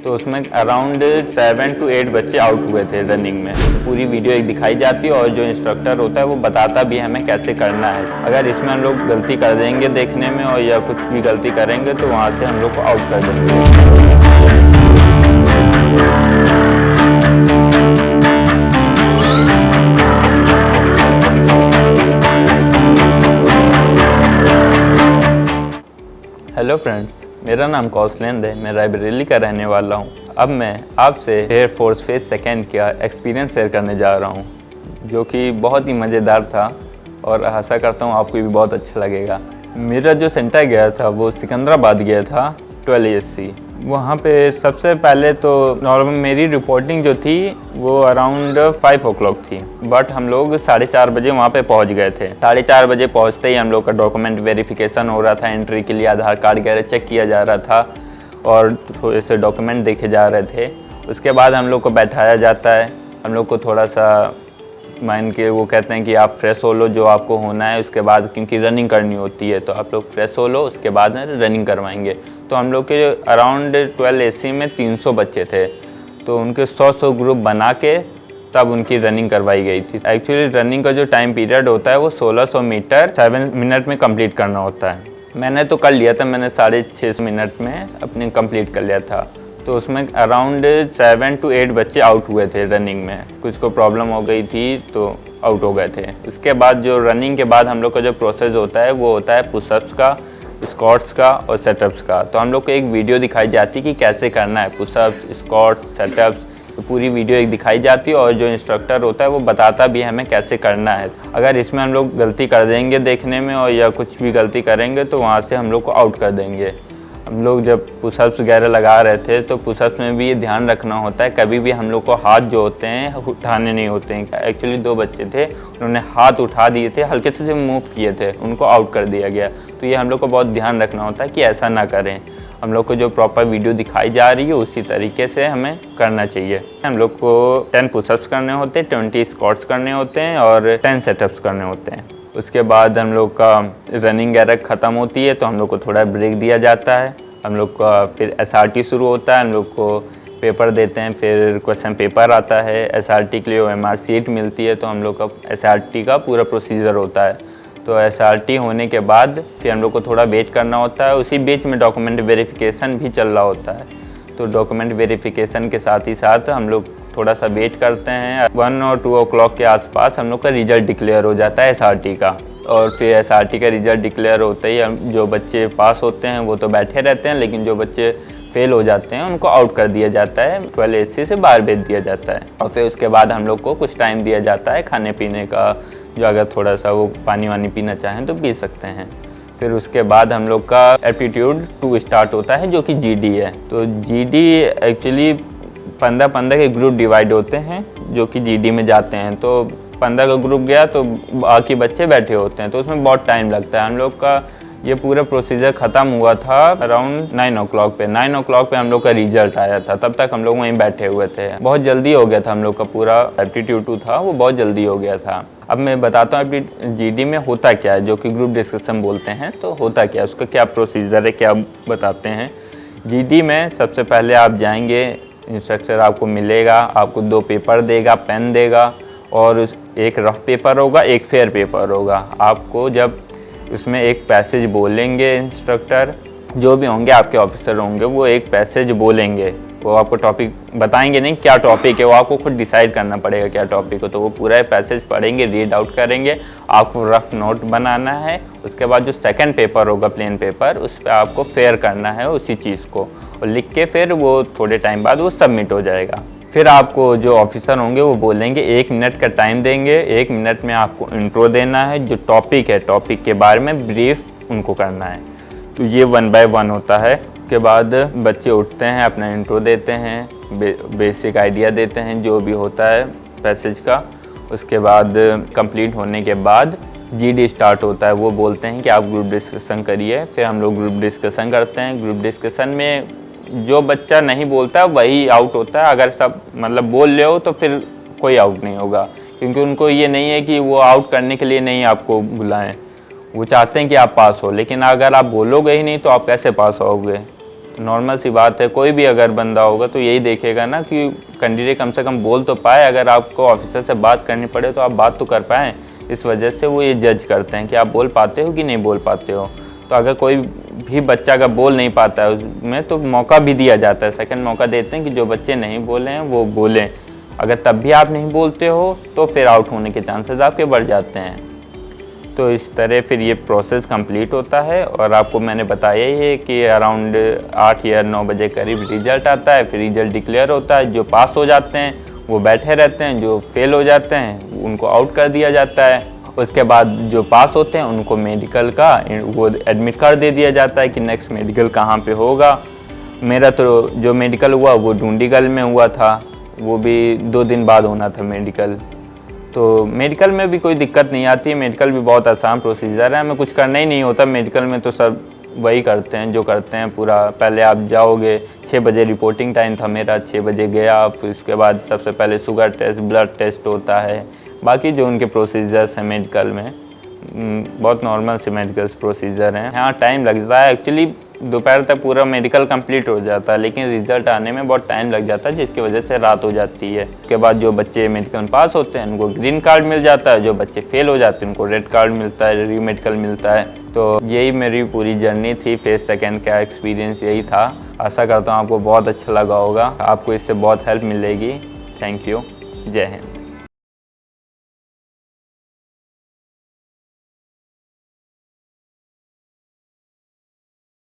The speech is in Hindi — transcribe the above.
तो उसमें अराउंड 7 to 8 बच्चे आउट हुए थे रनिंग में। पूरी वीडियो एक दिखाई जाती है और जो इंस्ट्रक्टर होता है वो बताता भी है हमें कैसे करना है। अगर इसमें हम लोग गलती कर देंगे देखने में और या कुछ भी गलती करेंगे तो वहाँ से हम लोग को आउट कर देंगे। हेलो फ्रेंड्स, मेरा नाम कौशलेंद्र है। मैं रायबरेली का रहने वाला हूँ। अब मैं आपसे एयरफोर्स फेज सेकेंड का एक्सपीरियंस शेयर करने जा रहा हूँ, जो कि बहुत ही मज़ेदार था और आशा करता हूँ आपको भी बहुत अच्छा लगेगा। मेरा जो सेंटर गया था वो सिकंदराबाद गया था 12 ASC। वहाँ पे सबसे पहले तो नॉर्मल मेरी रिपोर्टिंग जो थी वो अराउंड 5 o'clock थी, बट हम लोग 4:30 बजे वहाँ पे पहुँच गए थे। 4:30 बजे पहुँचते ही हम लोग का डॉक्यूमेंट वेरिफिकेशन हो रहा था। एंट्री के लिए आधार कार्ड वगैरह चेक किया जा रहा था और थोड़े से डॉक्यूमेंट देखे जा रहे थे। उसके बाद हम लोग को बैठाया जाता है। हम लोग को थोड़ा सा माइंड के वो कहते हैं कि आप फ्रेश हो लो जो आपको होना है, उसके बाद क्योंकि रनिंग करनी होती है तो आप लोग फ्रेश हो लो, उसके बाद रनिंग करवाएंगे। तो हम लोग के अराउंड 12 ASC में 300 बच्चे थे, तो उनके 100 ग्रुप बना के तब उनकी रनिंग करवाई गई थी। एक्चुअली रनिंग का जो टाइम पीरियड होता है वो 1600 मीटर 7 मिनट में कंप्लीट करना होता है। मैंने तो कर लिया था, मैंने 6.5 मिनट में अपने कंप्लीट कर लिया था। तो उसमें अराउंड 7 to 8 बच्चे आउट हुए थे रनिंग में। कुछ को प्रॉब्लम हो गई थी तो आउट हो गए थे। उसके बाद जो रनिंग के बाद हम लोग का जो प्रोसेस होता है वो होता है पुशअप्स का, स्क्वाट्स का और सेटअप्स का। तो हम लोग को एक वीडियो दिखाई जाती है कि कैसे करना है पुशअप्स, स्क्वाट्स, सेटअप्स। तो पूरी वीडियो एक दिखाई जाती है और जो इंस्ट्रक्टर होता है वो बताता भी है हमें कैसे करना है। अगर इसमें हम लोग गलती कर देंगे देखने में और या कुछ भी गलती करेंगे तो वहाँ से हम लोग को आउट कर देंगे। हम लोग जब पुशअप्स वगैरह लगा रहे थे तो पुशअप्स में भी ये ध्यान रखना होता है, कभी भी हम लोग को हाथ जो होते हैं उठाने नहीं होते हैं। एक्चुअली 2 बच्चे थे, उन्होंने हाथ उठा दिए थे, हल्के से मूव किए थे, उनको आउट कर दिया गया। तो ये हम लोग को बहुत ध्यान रखना होता है कि ऐसा ना करें। हम लोग को जो प्रॉपर वीडियो दिखाई जा रही है उसी तरीके से हमें करना चाहिए। हम लोग को 10 पुशअप्स करने होते हैं, 20 स्क्वाट्स करने होते हैं और 10 सेटअप्स करने होते हैं। उसके बाद हम लोग का रनिंग वगैरह ख़त्म होती है तो हम लोग को थोड़ा ब्रेक दिया जाता है। हम लोग का फिर SRT शुरू होता है। हम लोग को पेपर देते हैं, फिर क्वेश्चन पेपर आता है। SRT के लिए OMR शीट मिलती है, तो हम लोग का SRT का पूरा प्रोसीजर होता है। तो SRT होने के बाद फिर हम लोग को थोड़ा वेट करना होता है। उसी बीच में डॉक्यूमेंट वेरिफिकेशन भी चल रहा होता है। तो डॉक्यूमेंट वेरिफिकेशन के साथ ही साथ हम लोग थोड़ा सा वेट करते हैं। 1 और 2 o'clock के आसपास हम लोग का रिजल्ट डिक्लेयर हो जाता है SRT का। और फिर SRT का रिजल्ट डिक्लेयर होते ही हम जो बच्चे पास होते हैं वो तो बैठे रहते हैं, लेकिन जो बच्चे फेल हो जाते हैं उनको आउट कर दिया जाता है, 12 ASC से बाहर भेज दिया जाता है। और फिर उसके बाद हम लोग को कुछ टाइम दिया जाता है खाने पीने का, जो अगर थोड़ा सा वो पानी वानी पीना चाहें तो पी सकते हैं। फिर उसके बाद हम लोग का एप्टीट्यूड 2 स्टार्ट होता है, जो कि GD है। तो GD एक्चुअली 15 के ग्रुप डिवाइड होते हैं जो कि GD में जाते हैं। तो 15 का ग्रुप गया तो बाकी बच्चे बैठे होते हैं, तो उसमें बहुत टाइम लगता है। हम लोग का ये पूरा प्रोसीजर ख़त्म हुआ था अराउंड 9 o'clock पे। 9 o'clock पे हम लोग का रिजल्ट आया था, तब तक हम लोग वहीं बैठे हुए थे। बहुत जल्दी हो गया था हम लोग का पूरा एप्टीट्यूड 2 था, वो बहुत जल्दी हो गया था। अब मैं बताता हूँ GD में होता क्या है, जो कि ग्रुप डिस्कशन बोलते हैं। तो होता क्या है, उसका क्या प्रोसीजर है, क्या बताते हैं। GD में सबसे पहले आप जाएंगे, इंस्ट्रक्टर आपको मिलेगा, आपको 2 पेपर देगा, पेन देगा और एक रफ पेपर होगा, एक फेयर पेपर होगा। आपको जब उसमें एक पैसेज बोलेंगे, इंस्ट्रक्टर जो भी होंगे आपके ऑफिसर होंगे वो एक पैसेज बोलेंगे। वो आपको टॉपिक बताएंगे नहीं क्या टॉपिक है, वो आपको खुद डिसाइड करना पड़ेगा क्या टॉपिक हो। तो वो पूरा पैसेज पढ़ेंगे, रीड आउट करेंगे, आपको रफ नोट बनाना है। उसके बाद जो सेकंड पेपर होगा प्लेन पेपर, उस पर आपको फेयर करना है उसी चीज़ को और लिख के फिर वो थोड़े टाइम बाद वो सबमिट हो जाएगा। फिर आपको जो ऑफिसर होंगे वो बोलेंगे 1 मिनट का टाइम देंगे। 1 मिनट में आपको इंट्रो देना है, जो टॉपिक है टॉपिक के बारे में ब्रीफ उनको करना है। तो ये 1 by 1 होता है। उसके बाद बच्चे उठते हैं, अपना इंट्रो देते हैं, बेसिक आइडिया देते हैं जो भी होता है पैसेज का। उसके बाद कंप्लीट होने के बाद GD स्टार्ट होता है। वो बोलते हैं कि आप ग्रुप डिस्कशन करिए। फिर हम लोग ग्रुप डिस्कशन करते हैं। ग्रुप डिस्कशन में जो बच्चा नहीं बोलता वही आउट होता है। अगर सब मतलब बोल ले हो तो फिर कोई आउट नहीं होगा, क्योंकि उनको ये नहीं है कि वो आउट करने के लिए नहीं आपको बुलाएं। वो चाहते हैं कि आप पास हो, लेकिन अगर आप बोलोगे ही नहीं तो आप कैसे पास होगे। नॉर्मल सी बात है, कोई भी अगर बंदा होगा तो यही देखेगा ना कि कैंडिडेट कम से कम बोल तो पाए। अगर आपको ऑफिसर से बात करनी पड़े तो आप बात तो कर पाएँ। इस वजह से वो ये जज करते हैं कि आप बोल पाते हो कि नहीं बोल पाते हो। तो अगर कोई भी बच्चा अगर बोल नहीं पाता है उसमें तो मौका भी दिया जाता है, सेकंड मौका देते हैं कि जो बच्चे नहीं बोले हैं वो बोलें। अगर तब भी आप नहीं बोलते हो तो फिर आउट होने के चांसेस आपके बढ़ जाते हैं। तो इस तरह फिर ये प्रोसेस कंप्लीट होता है और आपको मैंने बताया ही है कि अराउंड 8 या 9 बजे करीब रिजल्ट आता है। फिर रिजल्ट डिक्लेयर होता है। जो पास हो जाते हैं वो बैठे रहते हैं, जो फेल हो जाते हैं उनको आउट कर दिया जाता है। उसके बाद जो पास होते हैं उनको मेडिकल का वो एडमिट कार्ड दे दिया जाता है कि नेक्स्ट मेडिकल कहाँ पे होगा। मेरा तो जो मेडिकल हुआ वो डूंडीगल में हुआ था, वो भी 2 दिन बाद होना था मेडिकल। तो मेडिकल में भी कोई दिक्कत नहीं आती है, मेडिकल भी बहुत आसान प्रोसीजर है, हमें कुछ करना ही नहीं होता मेडिकल में। तो सब वही करते हैं जो करते हैं पूरा। पहले आप जाओगे, 6 बजे रिपोर्टिंग टाइम था मेरा, 6 बजे गया। फिर उसके बाद सबसे पहले शुगर टेस्ट, ब्लड टेस्ट होता है, बाकी जो उनके प्रोसीजर्स हैं मेडिकल में बहुत नॉर्मल से मेडिकल प्रोसीजर हैं। हाँ टाइम लगता है, एक्चुअली दोपहर तक पूरा मेडिकल कंप्लीट हो जाता है, लेकिन रिजल्ट आने में बहुत टाइम लग जाता है जिसकी वजह से रात हो जाती है। उसके बाद जो बच्चे मेडिकल में पास होते हैं उनको ग्रीन कार्ड मिल जाता है, जो बच्चे फेल हो जाते हैं उनको रेड कार्ड मिलता है, री मेडिकल मिलता है। तो यही मेरी पूरी जर्नी थी, फेज सेकेंड का एक्सपीरियंस यही था। आशा करता हूँ आपको बहुत अच्छा लगा होगा, आपको इससे बहुत हेल्प मिलेगी। थैंक यू, जय हिंद।